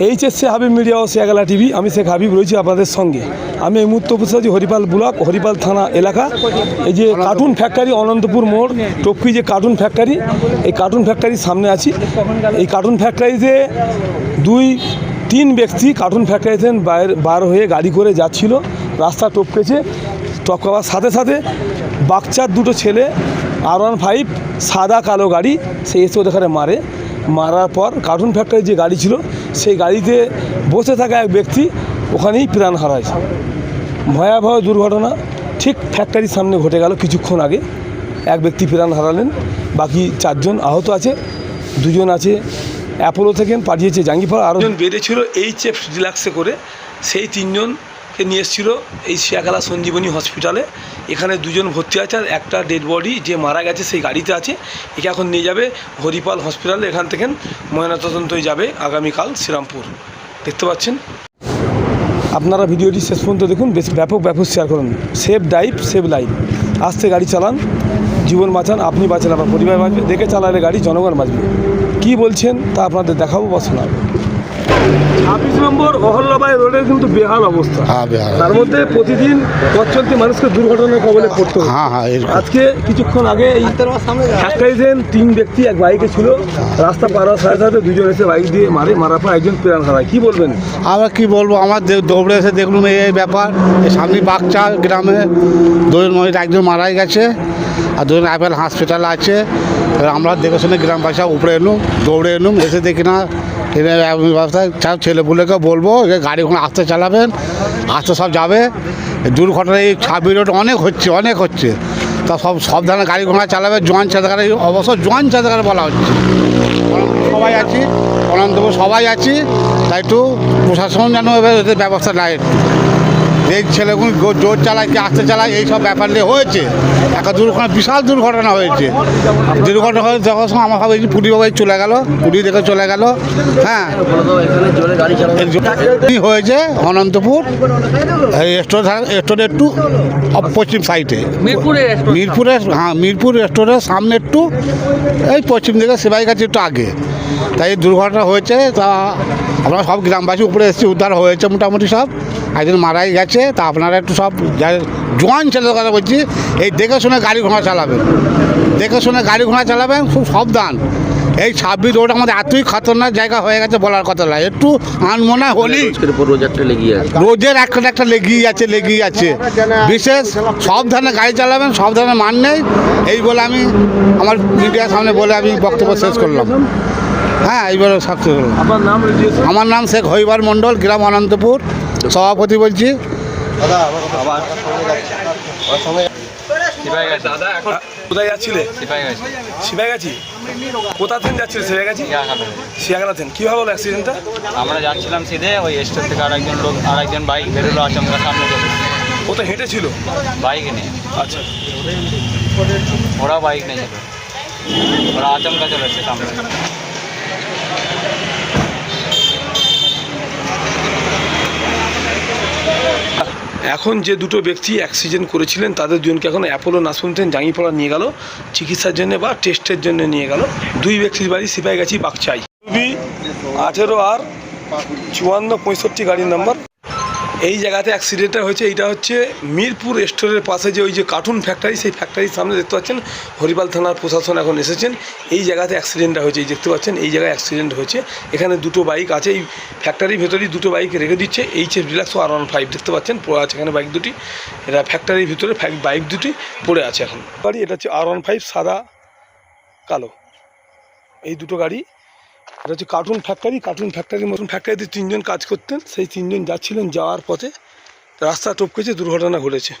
HSC Habib media ও শেয়াগালা TV. আমি শেখ হাবিব রয়েছি আপনাদের সঙ্গে। আমি এই মুহূর্তে উপস্থিত আছি হরিপাল ব্লক হরিপাল থানা এলাকা। এই যে কার্টুন ফ্যাক্টরি অনন্তপুর মোড় টপকি যে কার্টুন ফ্যাক্টরি, এই কার্টুন ফ্যাক্টরির সামনে আছি। এই কার্টুন ফ্যাক্টরিতে 2-3 ব্যক্তি কার্টুন ফ্যাক্টরিতে বার হয়ে গাড়ি করে যাচ্ছিল। রাস্তা টপকেছে, টপকাবার সাথে সাথে বাচ্চার দুটো ছেলে R15 সাদা কালো গাড়ি সে এসে ওদেরখানে মারার পর কার্টুন ফ্যাক্টরির যে গাড়ি ছিল সেই গাড়িতে বসে থাকা এক ব্যক্তি ওখানেই প্রাণ হারায়। ভয়াবহ দুর্ঘটনা ঠিক ফ্যাক্টরির সামনে ঘটে গেল কিছুক্ষণ আগে। এক ব্যক্তি প্রাণ হারালেন, বাকি 4 জন আহত আছে। 2 জন আছে অ্যাপোলো থেকে পাঠিয়েছে জাঙ্গিপাড়া। আরও জন বেড়েছিল এইচএফ ডিলাক্সে করে, সেই 3 জনকে নিয়ে এসেছিল এই শেয়াগালা সঞ্জীবনী হসপিটালে। এখানে 2 জন ভর্তি আছে, আর একটা ডেড বডি যে মারা গেছে সেই গাড়িতে আছে। একে এখন নিয়ে যাবে হরিপাল হসপিটালে। এখান থেকে ময়নাতদন্তই যাবে আগামীকাল শ্রীরামপুর। দেখতে পাচ্ছেন আপনারা ভিডিওটি শেষ পর্যন্ত দেখুন, বেশ ব্যাপক শেয়ার করুন। Save drive save life. আস্তে গাড়ি চালান, জীবন বাঁচান, আপনি বাঁচেন, আপনার পরিবার বাঁচবে। দেখে চালালে গাড়ি জনগণ বাঁচবে। কী বলছেন তা আপনাদের দেখাবো বা শোনাবো। 26 নম্বর অহল্যাবাই রোডের কিন্তু বেহাল অবস্থা। তার মধ্যে প্রতিদিন পথ চলতি মানুষকে দুর্ঘটনার কবলে পড়তে হয়। আজকে কিছুক্ষণ আগে এই ফ্যাক্টরিতে 3 ব্যক্তি এক বাইকে ছিল, রাস্তা পার হওয়ার সাথে সাথে 2 জন এসে বাইক দিয়ে মারার পর একজন প্রাণ হারায়। কী বলবেন? আমরা কী বলবো, আমার দৌড়ে এসে দেখলাম এই ব্যাপার। এই সামনে বাগচা গ্রামে 2 জন মহিলা, একজন মারাই গেছে আর 2 জন অ্যাপেল হসপিটাল আছে। আমরা দেখে শুনে গ্রামবাসী উপরে এলুম, দৌড়ে এলুম, এসে দেখি না ব্যবস্থায় ছেলেপুলেকে বলবো যে গাড়িগুলো আস্তে চালাবেন, আস্তে সব যাবে। দুর্ঘটনা এই 26 রোড অনেক হচ্ছে। তা সব ধরনের গাড়ি ঘোড়া চালাবে। জোয়ান চাঁদাগারে অবশ্য জোয়ান চাঁদাগারে বলা হচ্ছে। সবাই আছি, অনন্তপুর সবাই আছি, তাই একটু প্রশাসন যেন এদের ব্যবস্থা নেয়। এই ছেলেগুলো জোর চালায় কি আস্তে চালায়, এই সব ব্যাপার নিয়ে হয়েছে একটা দুর্ঘটনা, বিশাল দুর্ঘটনা হয়েছে। দুর্ঘটনা হয়ে যখন আমার ভাবে পুরী বাবাই চলে গেল, পুরী দেখে চলে গেল। হ্যাঁ, হয়েছে অনন্তপুর স্টোরের একটু পশ্চিম সাইডে, মিরপুর স্টোরের সামনে একটু এই পশ্চিম দিকে সেবাই গাছি একটু আগে। তাই এই দুর্ঘটনা হয়েছে। তা আমরা সব গ্রামবাসী উপরে এসেছি, উদ্ধার হয়েছে মোটামুটি সব। একজন মারাই গেছে। তা আপনারা একটু সব জোয়ান ছেলের কথা বলছি, এই দেখে শুনে গাড়ি ঘোড়া চালাবেন, খুব সাবধান। এই 26 রোড আমাদের এতই খতরনাক জায়গা হয়ে গেছে বলার কথা নয়। একটু আনমনা হলেই রোজের একটা লেগেই আছে। বিশেষ সাবধানে গাড়ি চালাবেন, সাবধানে মান নেই। এই বলে আমি আমার মিডিয়ার সামনে বলে আমি বক্তব্য শেষ করলাম। হ্যাঁ, এইবারে সাকসেস হলাম। আমার নাম শেখ হরিবার মণ্ডল, গ্রাম অনন্তপুর, সভাপতি বলছি। কোথায় যাচ্ছিলে? শিবাইগাছি। কোথা থেকে যাচ্ছিলে? শিয়াগালা থেকে। কীভাবে হলো অ্যাক্সিডেন্টটা? আমরা যাচ্ছিলাম সিধে, ওই স্টেট থেকে আরেকজন বাইক বেরোলো, আচমকা সামনে চলে। ও তো হেঁটেছিল? বাইক নিয়ে। আচ্ছা, ওরা বাইক নিয়ে ছিল, ওরা আচমকা চলে এসছে সামনে। এখন যে 2 ব্যক্তি অ্যাক্সিডেন্ট করেছিলেন তাদের 2 জনকে এখন অ্যাপোলো নাসরুদ্দিন জাঙ্গিপাড়া নিয়ে গেল চিকিৎসার জন্য বা টেস্টের জন্য নিয়ে গেল। 2 ব্যক্তির বাড়ি সিপাইগাছি বাগচাই। 18 আর 54 65 গাড়ির নাম্বার। এই জায়গাতে অ্যাক্সিডেন্টটা হয়েছে। এইটা হচ্ছে মিরপুর স্টোরের পাশে যে ওই যে কার্টুন ফ্যাক্টরি, সেই ফ্যাক্টরির সামনে দেখতে পাচ্ছেন হরিপাল থানার প্রশাসন এখন এসেছেন। এই জায়গাতে অ্যাক্সিডেন্টটা হয়েছে, এই দেখতে পাচ্ছেন এই জায়গায় অ্যাক্সিডেন্ট হয়েছে। এখানে 2 বাইক আছে, এই ফ্যাক্টরির ভেতরেই 2 বাইক রেখে দিচ্ছে। এইচএফ ডিলাক্স ও R15 দেখতে পাচ্ছেন পড়ে আছে এখানে বাইক 2টি। এরা ফ্যাক্টরির ভিতরে বাইক 2টি পড়ে আছে এখন। গাড়ি এটা হচ্ছে R15 সাদা কালো, এই 2 গাড়ি। এটা হচ্ছে কার্টুন ফ্যাক্টরির মতন ফ্যাক্টরিতে 3 জন কাজ করতেন। সেই 3 জন যাচ্ছিলেন, যাওয়ার পথে রাস্তা টপকেছে, দুর্ঘটনা ঘটেছে।